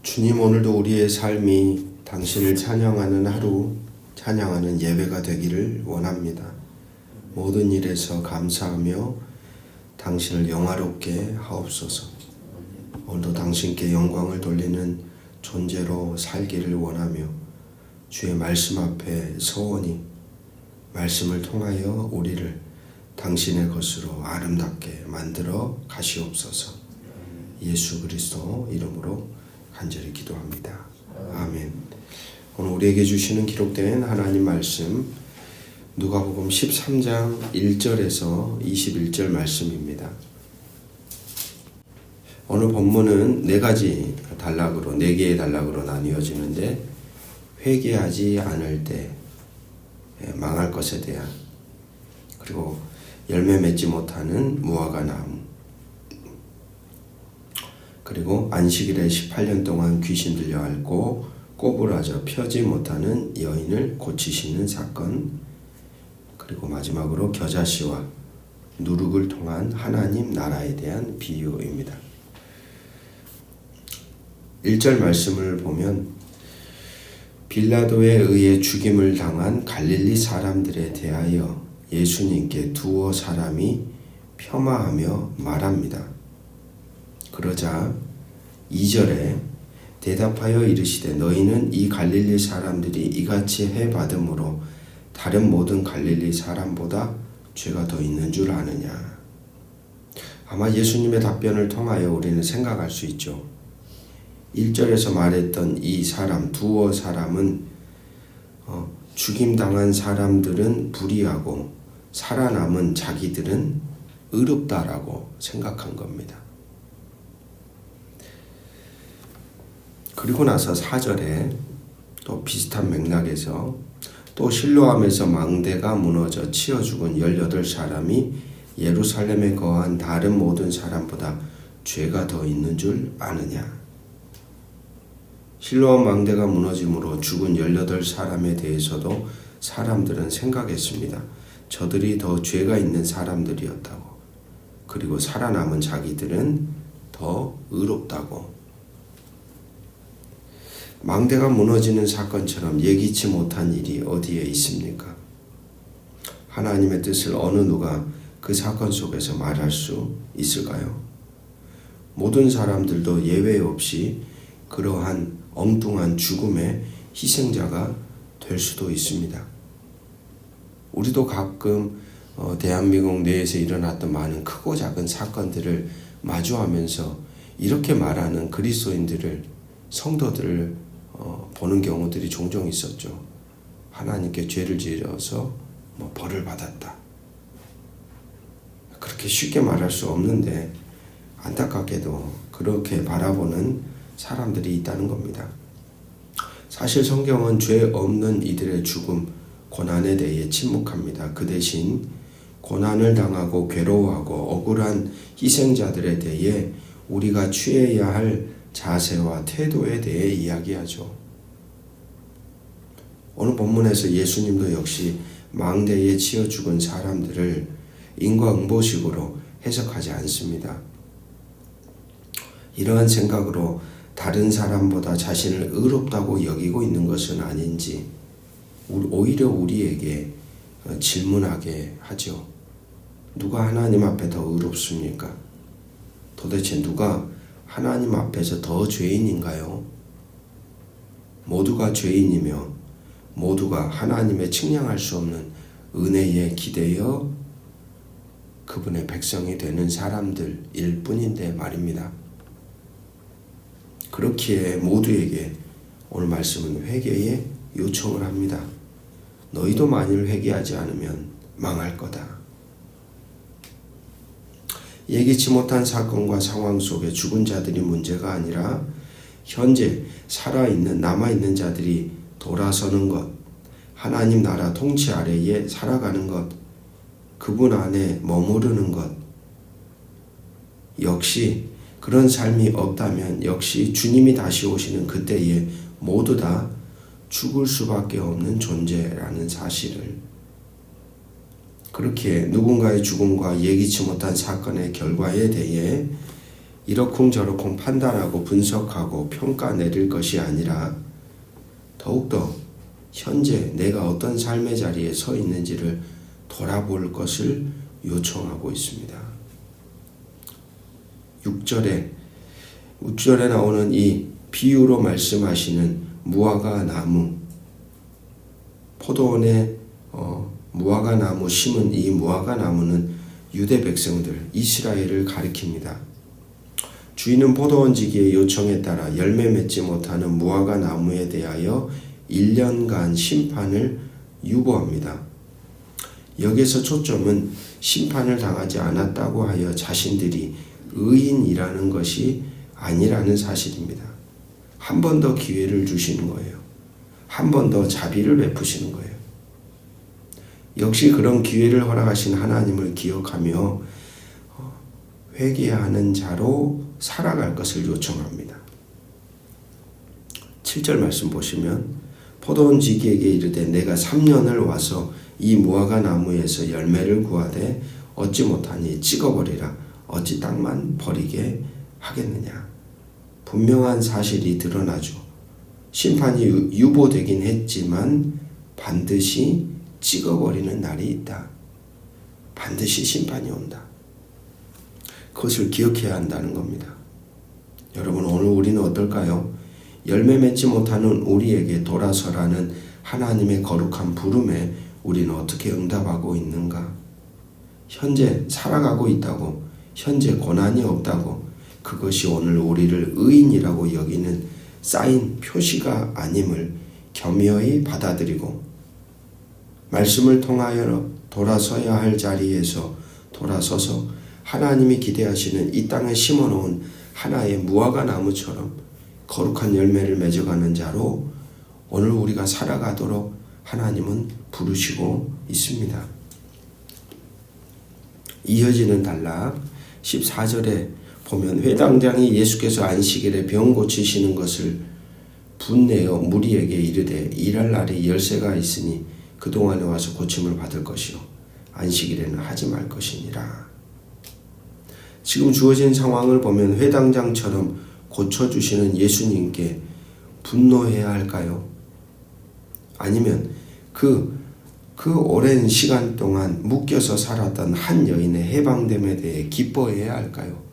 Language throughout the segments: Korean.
주님, 오늘도 우리의 삶이 당신을 찬양하는 하루, 찬양하는 예배가 되기를 원합니다. 모든 일에서 감사하며 당신을 영화롭게 하옵소서. 오늘도 당신께 영광을 돌리는 존재로 살기를 원하며 주의 말씀 앞에 서원히 말씀을 통하여 우리를 당신의 것으로 아름답게 만들어 가시옵소서. 예수 그리스도 이름으로 간절히 기도합니다. 아멘. 오늘 우리에게 주시는 기록된 하나님 말씀 누가복음 13장 1절에서 21절 말씀입니다. 오늘 본문은 네 개의 단락으로 나뉘어지는데, 회개하지 않을 때 망할 것에 대한, 그리고 열매 맺지 못하는 무화과 나무, 그리고 안식일에 18년 동안 귀신 들려 앓고 꼬부라져 펴지 못하는 여인을 고치시는 사건, 그리고 마지막으로 겨자씨와 누룩을 통한 하나님 나라에 대한 비유입니다. 1절 말씀을 보면 빌라도에 의해 죽임을 당한 갈릴리 사람들에 대하여 예수님께 두어 사람이 폄하하며 말합니다. 그러자 2절에 대답하여 이르시되 너희는 이 갈릴리 사람들이 이같이 해받음으로 다른 모든 갈릴리 사람보다 죄가 더 있는 줄 아느냐. 아마 예수님의 답변을 통하여 우리는 생각할 수 있죠. 1절에서 말했던 이 사람, 두어 사람은 죽임당한 사람들은 불의하고 살아남은 자기들은 의롭다라고 생각한 겁니다. 그리고 나서 4절에 또 비슷한 맥락에서 또 실로암에서 망대가 무너져 치어 죽은 18사람이 예루살렘에 거한 다른 모든 사람보다 죄가 더 있는 줄 아느냐. 실로암 망대가 무너짐으로 죽은 18사람에 대해서도 사람들은 생각했습니다. 저들이 더 죄가 있는 사람들이었다고. 그리고 살아남은 자기들은 더 의롭다고. 망대가 무너지는 사건처럼 예기치 못한 일이 어디에 있습니까? 하나님의 뜻을 어느 누가 그 사건 속에서 말할 수 있을까요? 모든 사람들도 예외 없이 그러한 엉뚱한 죽음의 희생자가 될 수도 있습니다. 우리도 가끔 대한민국 내에서 일어났던 많은 크고 작은 사건들을 마주하면서 이렇게 말하는 그리스도인들을, 성도들을 보는 경우들이 종종 있었죠. 하나님께 죄를 지어서 벌을 받았다. 그렇게 쉽게 말할 수 없는데 안타깝게도 그렇게 바라보는 사람들이 있다는 겁니다. 사실 성경은 죄 없는 이들의 죽음, 고난에 대해 침묵합니다. 그 대신 고난을 당하고 괴로워하고 억울한 희생자들에 대해 우리가 취해야 할 자세와 태도에 대해 이야기하죠. 오늘 본문에서 예수님도 역시 망대에 치여 죽은 사람들을 인과응보식으로 해석하지 않습니다. 이러한 생각으로 다른 사람보다 자신을 의롭다고 여기고 있는 것은 아닌지 오히려 우리에게 질문하게 하죠. 누가 하나님 앞에 더 의롭습니까? 도대체 누가 하나님 앞에서 더 죄인인가요? 모두가 죄인이며 모두가 하나님의 측량할 수 없는 은혜에 기대어 그분의 백성이 되는 사람들일 뿐인데 말입니다. 그렇기에 모두에게 오늘 말씀은 회개의 요청을 합니다. 너희도 만일 회개하지 않으면 망할 거다. 예기치 못한 사건과 상황 속에 죽은 자들이 문제가 아니라 현재 살아있는 남아있는 자들이 돌아서는 것, 하나님 나라 통치 아래에 살아가는 것, 그분 안에 머무르는 것, 역시 그런 삶이 없다면 역시 주님이 다시 오시는 그때에 모두 다 죽을 수밖에 없는 존재라는 사실을, 그렇게 누군가의 죽음과 예기치 못한 사건의 결과에 대해 이러쿵저러쿵 판단하고 분석하고 평가 내릴 것이 아니라 더욱더 현재 내가 어떤 삶의 자리에 서 있는지를 돌아볼 것을 요청하고 있습니다. 6절에 나오는 이 비유로 말씀하시는 무화과 나무, 포도원에 무화과 나무 심은 이 무화과 나무는 유대 백성들 이스라엘을 가리킵니다. 주인은 포도원 지기의 요청에 따라 열매 맺지 못하는 무화과 나무에 대하여 1년간 심판을 유보합니다. 여기서 초점은 심판을 당하지 않았다고 하여 자신들이 의인이라는 것이 아니라는 사실입니다. 한 번 더 기회를 주시는 거예요. 한 번 더 자비를 베푸시는 거예요. 역시 그런 기회를 허락하신 하나님을 기억하며 회개하는 자로 살아갈 것을 요청합니다. 7절 말씀 보시면 포도원 지기에게 이르되 내가 3년을 와서 이 무화과 나무에서 열매를 구하되 얻지 못하니 찍어버리라. 어찌 땅만 버리게 하겠느냐. 분명한 사실이 드러나죠. 심판이 유보되긴 했지만 반드시 찍어버리는 날이 있다. 반드시 심판이 온다. 그것을 기억해야 한다는 겁니다. 여러분, 오늘 우리는 어떨까요? 열매 맺지 못하는 우리에게 돌아서라는 하나님의 거룩한 부름에 우리는 어떻게 응답하고 있는가? 현재 살아가고 있다고, 현재 고난이 없다고, 그것이 오늘 우리를 의인이라고 여기는 쌓인 표시가 아님을 겸허히 받아들이고 말씀을 통하여 돌아서야 할 자리에서 돌아서서 하나님이 기대하시는 이 땅에 심어놓은 하나의 무화과 나무처럼 거룩한 열매를 맺어가는 자로 오늘 우리가 살아가도록 하나님은 부르시고 있습니다. 이어지는 단락 14절에 보면 회당장이 예수께서 안식일에 병 고치시는 것을 분내어 무리에게 이르되 일할 날이 열세가 있으니 그동안에 와서 고침을 받을 것이요 안식일에는 하지 말 것이니라. 지금 주어진 상황을 보면 회당장처럼 고쳐주시는 예수님께 분노해야 할까요? 아니면 그 오랜 시간 동안 묶여서 살았던 한 여인의 해방됨에 대해 기뻐해야 할까요?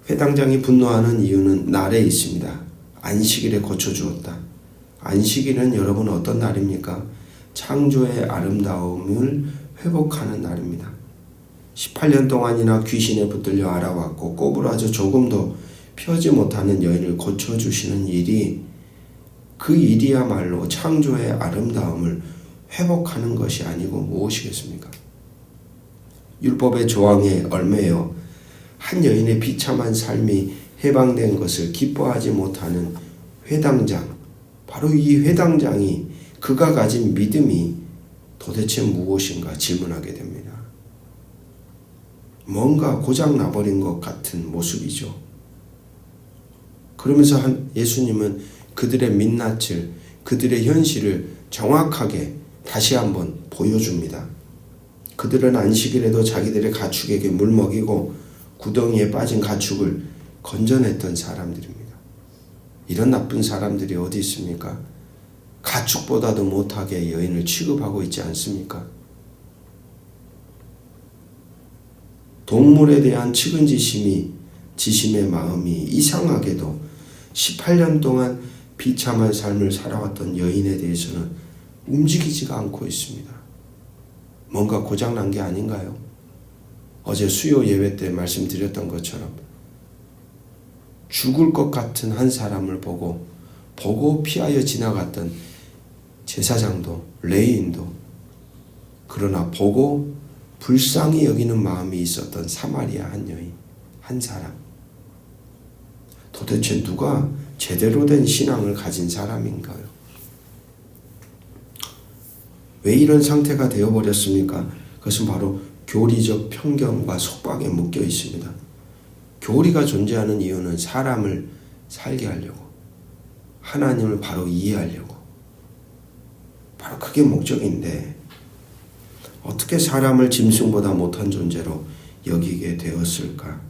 회당장이 분노하는 이유는 날에 있습니다. 안식일에 고쳐주었다. 안식일은 여러분 어떤 날입니까? 창조의 아름다움을 회복하는 날입니다. 18년 동안이나 귀신에 붙들려 알아왔고 꼬부라져 조금도 펴지 못하는 여인을 고쳐주시는 일이 그 일이야말로 창조의 아름다움을 회복하는 것이 아니고 무엇이겠습니까? 율법의 조항에 얽매여 한 여인의 비참한 삶이 해방된 것을 기뻐하지 못하는 회당장, 바로 이 회당장이 그가 가진 믿음이 도대체 무엇인가 질문하게 됩니다. 뭔가 고장 나버린 것 같은 모습이죠. 그러면서 예수님은 그들의 민낯을, 그들의 현실을 정확하게 다시 한번 보여줍니다. 그들은 안식일에도 자기들의 가축에게 물 먹이고 구덩이에 빠진 가축을 건져냈던 사람들입니다. 이런 나쁜 사람들이 어디 있습니까? 가축보다도 못하게 여인을 취급하고 있지 않습니까? 동물에 대한 지심의 마음이 이상하게도 18년 동안 비참한 삶을 살아왔던 여인에 대해서는 움직이지가 않고 있습니다. 뭔가 고장난 게 아닌가요? 어제 수요 예배 때 말씀드렸던 것처럼 죽을 것 같은 한 사람을 보고 피하여 지나갔던 제사장도 레위인도, 그러나 보고 불쌍히 여기는 마음이 있었던 사마리아 한 여인, 한 사람. 도대체 누가 제대로 된 신앙을 가진 사람인가요? 왜 이런 상태가 되어버렸습니까? 그것은 바로 교리적 편견과 속박에 묶여 있습니다. 교리가 존재하는 이유는 사람을 살게 하려고, 하나님을 바로 이해하려고, 바로 그게 목적인데 어떻게 사람을 짐승보다 못한 존재로 여기게 되었을까?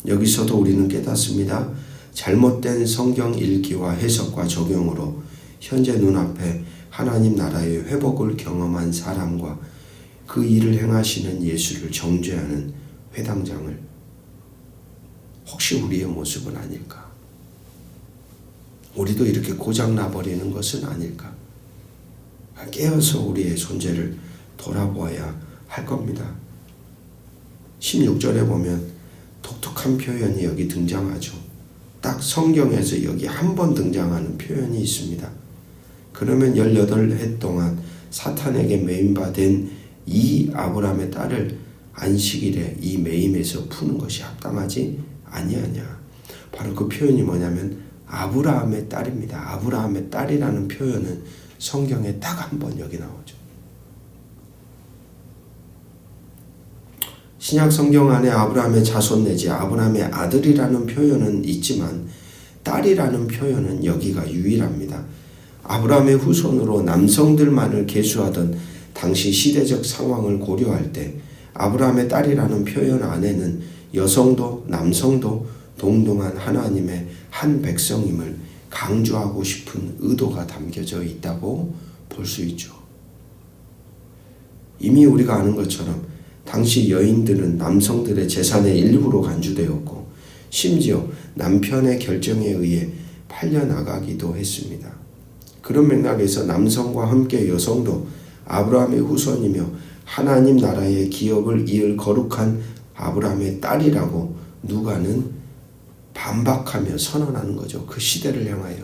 여기서도 우리는 깨닫습니다. 잘못된 성경 읽기와 해석과 적용으로 현재 눈앞에 하나님 나라의 회복을 경험한 사람과 그 일을 행하시는 예수를 정죄하는 회당장을 혹시 우리의 모습은 아닐까? 우리도 이렇게 고장나 버리는 것은 아닐까? 깨어서 우리의 존재를 돌아보아야 할 겁니다. 16절에 보면 독특한 표현이 여기 등장하죠. 딱 성경에서 여기 한 번 등장하는 표현이 있습니다. 그러면 18해 동안 사탄에게 매임받은 이 아브라함의 딸을 안식일에 이 매임에서 푸는 것이 합당하지 아니하냐. 바로 그 표현이 뭐냐면 아브라함의 딸입니다. 아브라함의 딸이라는 표현은 성경에 딱 한 번 여기 나오죠. 신약 성경 안에 아브라함의 자손 내지 아브라함의 아들이라는 표현은 있지만 딸이라는 표현은 여기가 유일합니다. 아브라함의 후손으로 남성들만을 계수하던 당시 시대적 상황을 고려할 때 아브라함의 딸이라는 표현 안에는 여성도 남성도 동등한 하나님의 한 백성임을 강조하고 싶은 의도가 담겨져 있다고 볼 수 있죠. 이미 우리가 아는 것처럼 당시 여인들은 남성들의 재산의 일부로 간주되었고 심지어 남편의 결정에 의해 팔려나가기도 했습니다. 그런 맥락에서 남성과 함께 여성도 아브라함의 후손이며 하나님 나라의 기업을 이을 거룩한 아브라함의 딸이라고 누가는 반박하며 선언하는 거죠. 그 시대를 향하여.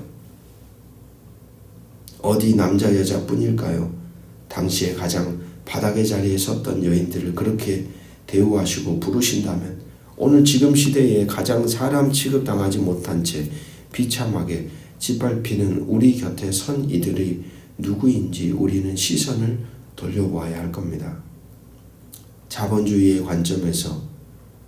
어디 남자 여자뿐일까요? 당시에 가장 바닥의 자리에 섰던 여인들을 그렇게 대우하시고 부르신다면 오늘 지금 시대에 가장 사람 취급당하지 못한 채 비참하게 짓밟히는 우리 곁에 선 이들이 누구인지 우리는 시선을 돌려보아야 할 겁니다. 자본주의의 관점에서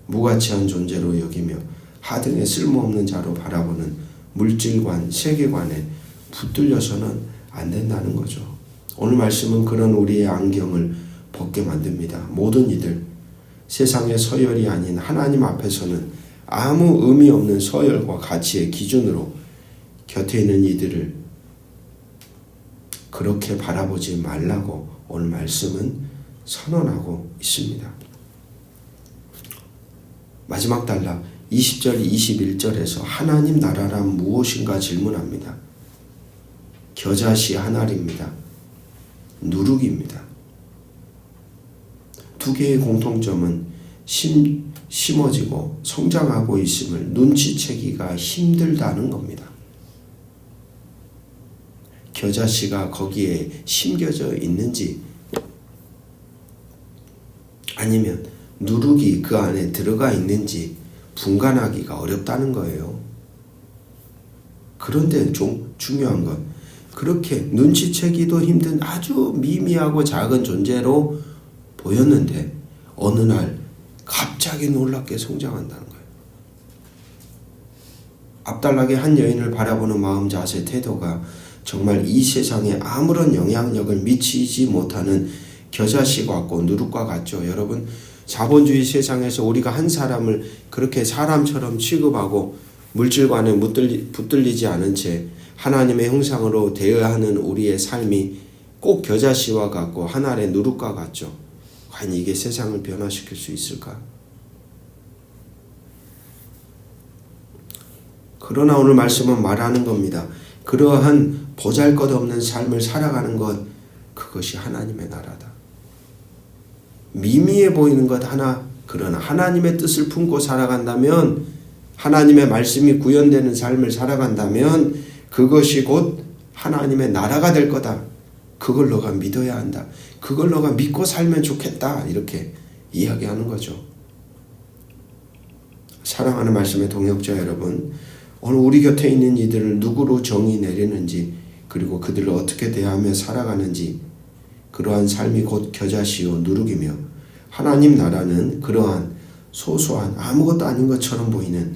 무가치한 존재로 여기며 하등의 쓸모없는 자로 바라보는 물질관, 세계관에 붙들려서는 안 된다는 거죠. 오늘 말씀은 그런 우리의 안경을 벗게 만듭니다. 모든 이들, 세상의 서열이 아닌 하나님 앞에서는 아무 의미 없는 서열과 가치의 기준으로 곁에 있는 이들을 그렇게 바라보지 말라고 오늘 말씀은 선언하고 있습니다. 마지막 단락 20절 21절에서 하나님 나라란 무엇인가 질문합니다. 겨자씨 한 알입니다. 누룩입니다. 두 개의 공통점은 심어지고 성장하고 있음을 눈치채기가 힘들다는 겁니다. 겨자씨가 거기에 심겨져 있는지 아니면 누룩이 그 안에 들어가 있는지 분간하기가 어렵다는 거예요. 그런데 좀 중요한 건 그렇게 눈치채기도 힘든 아주 미미하고 작은 존재로 보였는데 어느 날 갑자기 놀랍게 성장한다는 거예요. 앞달락의 한 여인을 바라보는 마음, 자세, 태도가 정말 이 세상에 아무런 영향력을 미치지 못하는 겨자씨 같고 누룩과 같죠. 여러분, 자본주의 세상에서 우리가 한 사람을 그렇게 사람처럼 취급하고 물질관에 붙들리지 않은 채 하나님의 형상으로 대해야 하는 우리의 삶이 꼭 겨자씨와 같고 한 알의 누룩과 같죠. 과연 이게 세상을 변화시킬 수 있을까? 그러나 오늘 말씀은 말하는 겁니다. 그러한 보잘것없는 삶을 살아가는 것, 그것이 하나님의 나라다. 미미해 보이는 것 하나, 그러나 하나님의 뜻을 품고 살아간다면, 하나님의 말씀이 구현되는 삶을 살아간다면 그것이 곧 하나님의 나라가 될 거다. 그걸 너가 믿어야 한다. 그걸 너가 믿고 살면 좋겠다. 이렇게 이야기하는 거죠. 사랑하는 말씀의 동역자 여러분, 오늘 우리 곁에 있는 이들을 누구로 정의 내리는지, 그리고 그들을 어떻게 대하며 살아가는지, 그러한 삶이 곧 겨자씨요 누룩이며 하나님 나라는 그러한 소소한 아무것도 아닌 것처럼 보이는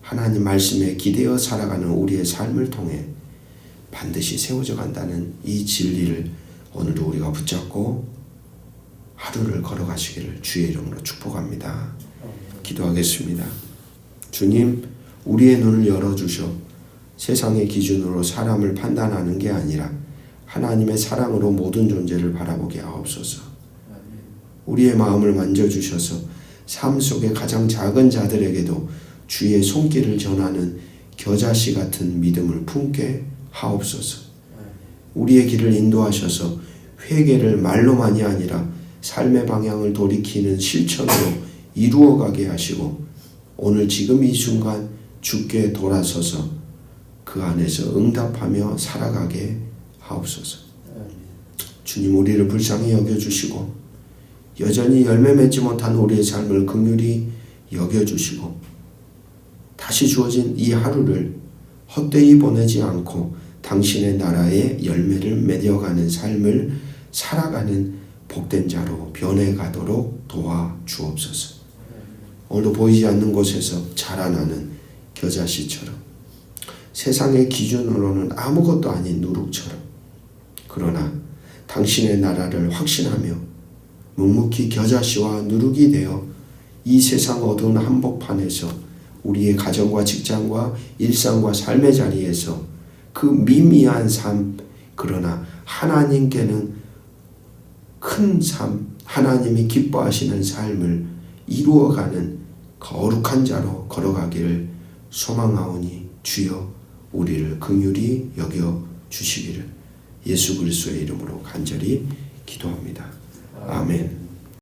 하나님 말씀에 기대어 살아가는 우리의 삶을 통해 반드시 세워져 간다는 이 진리를 오늘도 우리가 붙잡고 하루를 걸어가시기를 주의 이름으로 축복합니다. 기도하겠습니다. 주님, 우리의 눈을 열어주셔 세상의 기준으로 사람을 판단하는 게 아니라 하나님의 사랑으로 모든 존재를 바라보게 하옵소서. 우리의 마음을 만져주셔서 삶 속의 가장 작은 자들에게도 주의 손길을 전하는 겨자씨 같은 믿음을 품게 하옵소서. 우리의 길을 인도하셔서 회개를 말로만이 아니라 삶의 방향을 돌이키는 실천으로 이루어가게 하시고 오늘 지금 이 순간 주께 돌아서서 그 안에서 응답하며 살아가게 하옵소서. 주님, 우리를 불쌍히 여겨주시고 여전히 열매 맺지 못한 우리의 삶을 긍휼히 여겨주시고 다시 주어진 이 하루를 헛되이 보내지 않고 당신의 나라의 열매를 맺어가는 삶을 살아가는 복된 자로 변해가도록 도와주옵소서. 오늘도 보이지 않는 곳에서 자라나는 겨자씨처럼 세상의 기준으로는 아무것도 아닌 누룩처럼 그러나 당신의 나라를 확신하며 묵묵히 겨자씨와 누룩이 되어 이 세상 어두운 한복판에서 우리의 가정과 직장과 일상과 삶의 자리에서 그 미미한 삶, 그러나 하나님께는 큰 삶, 하나님이 기뻐하시는 삶을 이루어가는 거룩한 자로 걸어가기를 소망하오니 주여 우리를 긍휼히 여겨 주시기를 예수 그리스도의 이름으로 간절히 기도합니다. 아멘.